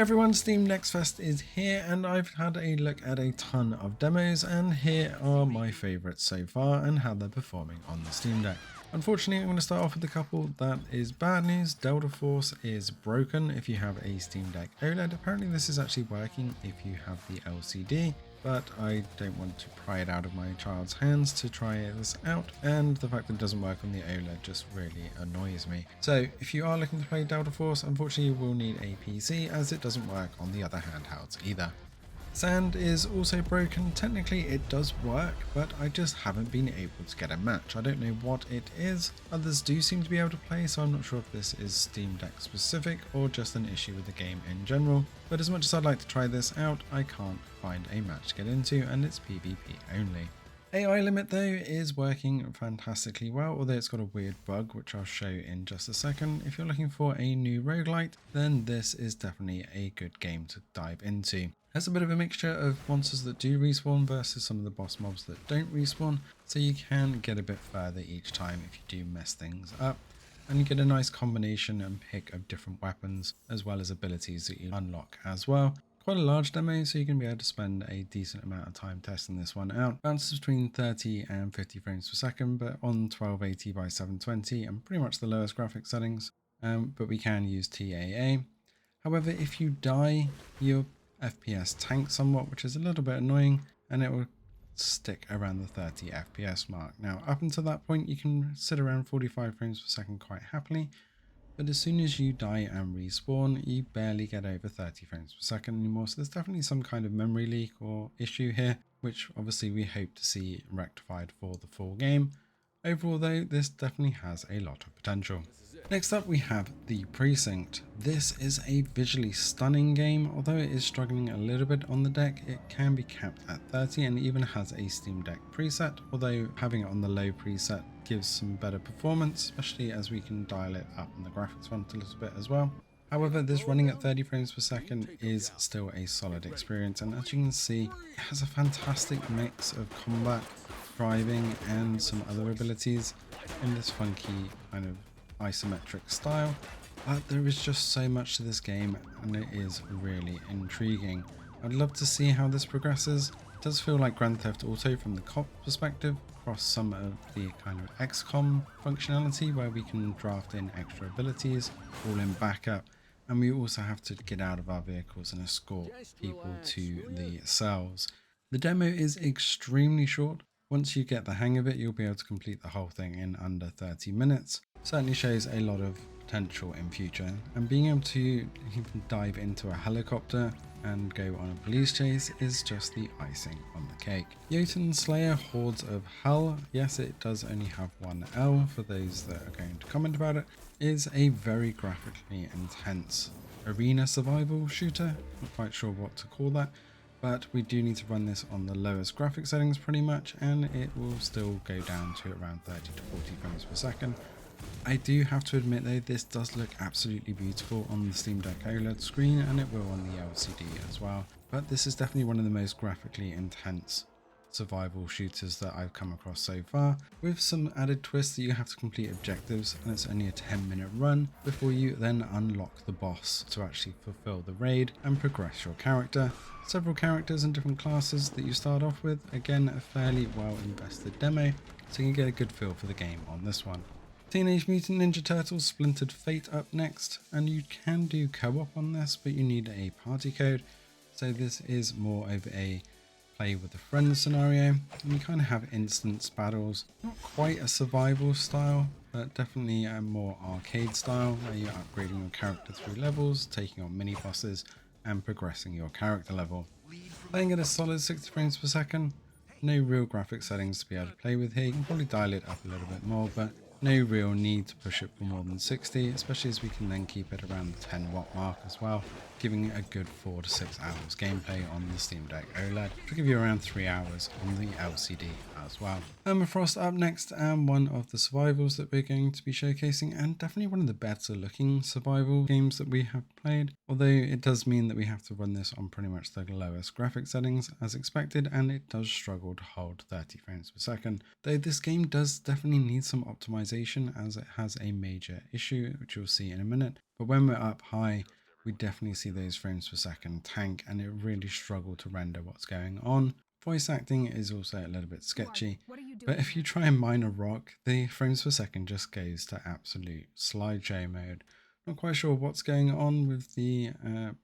everyone, Steam Next Fest is here and I've had a look at a ton of demos, and here are my favourites so far and how they're performing on the Steam Deck. Unfortunately, I'm going to start off with a couple that is bad news. Delta Force is broken if you have a Steam Deck OLED. Apparently this is actually working if you have the LCD, but I don't want to pry it out of my child's hands to try this out, and the fact that it doesn't work on the OLED just really annoys me. So if you are looking to play Delta Force, unfortunately you will need a PC as it doesn't work on the other handhelds either. Sand is also broken. Technically it does work, but I just haven't been able to get a match. I don't know what it is. Others do seem to be able to play, so I'm not sure if this is Steam Deck specific or just an issue with the game in general. But as much as I'd like to try this out, I can't find a match to get into, and it's PvP only. AI limit though is working fantastically well, although it's got a weird bug which I'll show in just a second. If you're looking for a new roguelite, then this is definitely a good game to dive into. It has a bit of a mixture of monsters that do respawn versus some of the boss mobs that don't respawn, so you can get a bit further each time if you do mess things up. And you get a nice combination and pick of different weapons as well as abilities that you unlock as well. Quite a large demo, so you can be able to spend a decent amount of time testing this one out. Bounces between 30 and 50 frames per second, but on 1280 by 720 and pretty much the lowest graphic settings, but we can use TAA. However, if you die, your FPS tanks somewhat, which is a little bit annoying, and it will stick around the 30 FPS mark. Now, up until that point, you can sit around 45 frames per second quite happily, but as soon as you die and respawn, you barely get over 30 frames per second anymore, so there's definitely some kind of memory leak or issue here, which obviously we hope to see rectified for the full game. Overall though, this definitely has a lot of potential. Next up we have the Precinct. This is a visually stunning game. Although it is struggling a little bit on the deck, it can be capped at 30 and even has a Steam Deck preset, although having it on the low preset gives some better performance, especially as we can dial it up on the graphics front a little bit as well. However, this running at 30 frames per second is still a solid experience, and as you can see, it has a fantastic mix of combat, driving and some other abilities in this funky kind of isometric style. But there is just so much to this game and it is really intriguing. I'd love to see how this progresses. It does feel like Grand Theft Auto from the cop perspective, across some of the kind of XCOM functionality where we can draft in extra abilities, all in backup, and we also have to get out of our vehicles and escort people to the cells. The demo is extremely short. Once you get the hang of it, you'll be able to complete the whole thing in under 30 minutes. Certainly shows a lot of potential in future, and being able to even dive into a helicopter and go on a police chase is just the icing on the cake. Jotunnslayer Hordes of Hell, yes it does only have one L for those that are going to comment about it, is a very graphically intense arena survival shooter. Not quite sure what to call that, but we do need to run this on the lowest graphic settings pretty much, and it will still go down to around 30 to 40 frames per second. I do have to admit though, this does look absolutely beautiful on the Steam Deck OLED screen, and it will on the LCD as well. But this is definitely one of the most graphically intense survival shooters that I've come across so far, with some added twists that you have to complete objectives, and it's only a 10-minute run before you then unlock the boss to actually fulfill the raid and progress your character. Several characters and different classes that you start off with. Again, a fairly well invested demo, so you can get a good feel for the game on this one. Teenage Mutant Ninja Turtles Splintered Fate up next, and you can do co-op on this, but you need a party code, so this is more of a play with a friend scenario. You kind of have instance battles, not quite a survival style, but definitely a more arcade style where you're upgrading your character through levels, taking on mini bosses and progressing your character level. Playing at a solid 60 frames per second, no real graphic settings to be able to play with here. You can probably dial it up a little bit more, but no real need to push it for more than 60, especially as we can then keep it around the 10 watt mark as well, giving it a good 4 to 6 hours gameplay on the Steam Deck OLED, which will give you around 3 hours on the LCD as well. Permafrost up next, and one of the survivals that we're going to be showcasing, and definitely one of the better looking survival games that we have played, although it does mean that we have to run this on pretty much the lowest graphic settings as expected, and it does struggle to hold 30 frames per second, though this game does definitely need some optimization as it has a major issue, which you'll see in a minute. But when we're up high we definitely see those frames per second tank and it really struggled to render what's going on. Voice acting is also a little bit sketchy, but if you try and mine a rock, the frames per second just goes to absolute slideshow mode. Not quite sure what's going on with the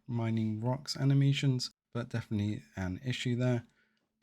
mining rocks animations, but definitely an issue there.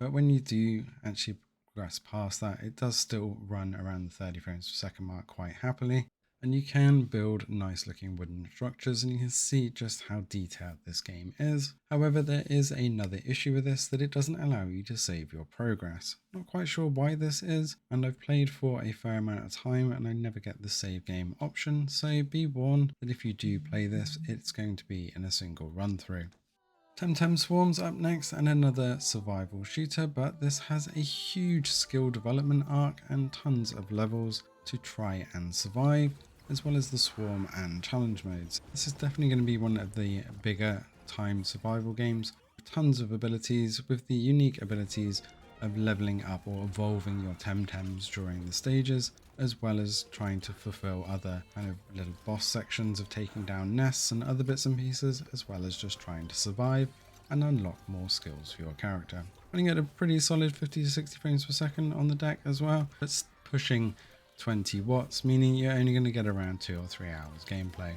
But when you do actually progress past that, it does still run around the 30 frames per second mark quite happily. And you can build nice looking wooden structures and you can see just how detailed this game is. However, there is another issue with this, that it doesn't allow you to save your progress. Not quite sure why this is, and I've played for a fair amount of time and I never get the save game option, so be warned that if you do play this, it's going to be in a single run through. TemTem Swarm's up next, and another survival shooter, but this has a huge skill development arc and tons of levels to try and survive, as well as the swarm and challenge modes. This is definitely going to be one of the bigger time survival games, with tons of abilities, with the unique abilities of leveling up or evolving your TemTems during the stages, as well as trying to fulfill other kind of little boss sections of taking down nests and other bits and pieces, as well as just trying to survive and unlock more skills for your character. Running at a pretty solid 50 to 60 frames per second on the deck as well. It's pushing 20 watts, meaning you're only going to get around 2 or 3 hours gameplay.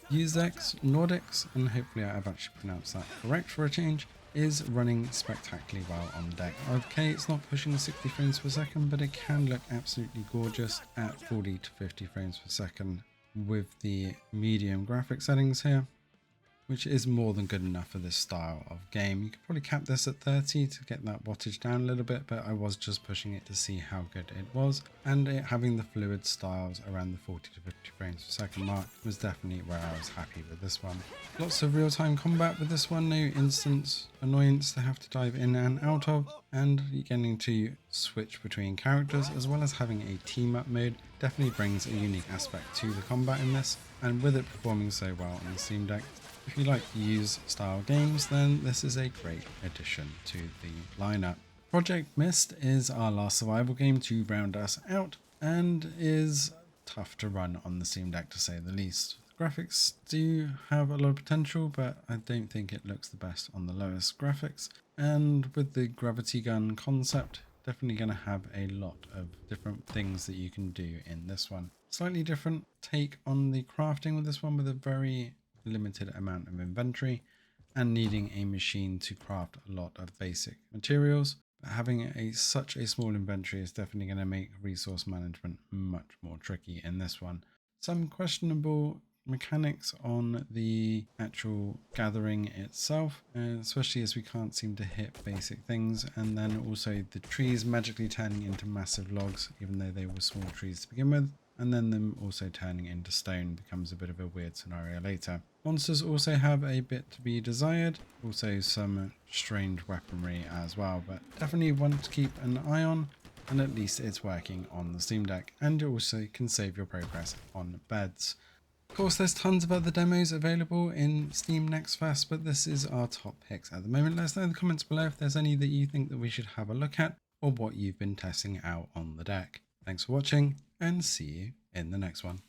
Use X Nordics, and hopefully I've actually pronounced that correct for a change, is running spectacularly well on the deck. Okay, it's not pushing 60 frames per second, but it can look absolutely gorgeous at 40 to 50 frames per second with the medium graphic settings here, which is more than good enough for this style of game. You could probably cap this at 30 to get that wattage down a little bit, but I was just pushing it to see how good it was, and it having the fluid styles around the 40 to 50 frames per second mark was definitely where I was happy with this one. Lots of real-time combat with this one, no instant annoyance to have to dive in and out of, and getting to switch between characters as well as having a team up mode definitely brings a unique aspect to the combat in this, and with it performing so well on the Steam Deck, if you like use style games, then this is a great addition to the lineup. Project Mist is our last survival game to round us out, and is tough to run on the Steam Deck to say the least. The graphics do have a lot of potential, but I don't think it looks the best on the lowest graphics. And with the gravity gun concept, definitely going to have a lot of different things that you can do in this one. Slightly different take on the crafting with this one, with a very limited amount of inventory and needing a machine to craft a lot of basic materials. But having such a small inventory is definitely going to make resource management much more tricky in this one. Some questionable mechanics on the actual gathering itself, especially as we can't seem to hit basic things, and then also the trees magically turning into massive logs even though they were small trees to begin with, and then them also turning into stone becomes a bit of a weird scenario later. Monsters also have a bit to be desired, also some strange weaponry as well, but definitely one to keep an eye on, and at least it's working on the Steam Deck, and you also can save your progress on beds. Of course, there's tons of other demos available in Steam Next Fest, but this is our top picks at the moment. Let us know in the comments below if there's any that you think that we should have a look at, or what you've been testing out on the deck. Thanks for watching, and see you in the next one.